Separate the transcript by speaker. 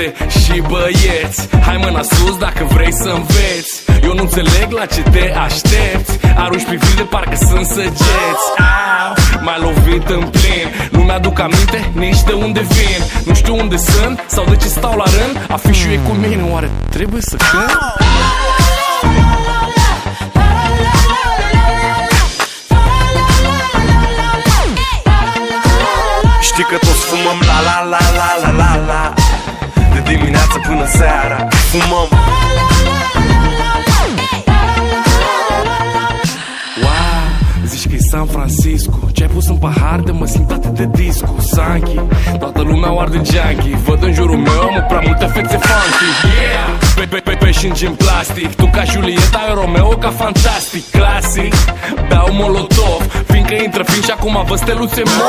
Speaker 1: fete și băieți. Hai mâna sus dacă vrei să înveți. Eu nu înțeleg la ce te aștepți. Arunci priviri de parcă sunt săgeți. Au, m-ai lovit în plin. Nu mi-aduc aminte nici de unde vin. Nu știu unde sunt sau de ce stau la rând. Afișul e cu mine, oare trebuie să cânt?
Speaker 2: Știi că toți fumăm la la la la la la la. De dimineață până seara fumăm.
Speaker 1: Wow, zici că e San Francisco. Ce-ai pus în pahar de mă simt atât de disco. Sanchi, toată lumea o arde junkie. Văd în jurul meu mă prea multe fețe funky. Yeah, pe șingi în plastic. Tu ca Julieta, eu Romeo ca fantastic. Clasic, beau molotov, fiindcă intră fin și acum vă steluțe mo.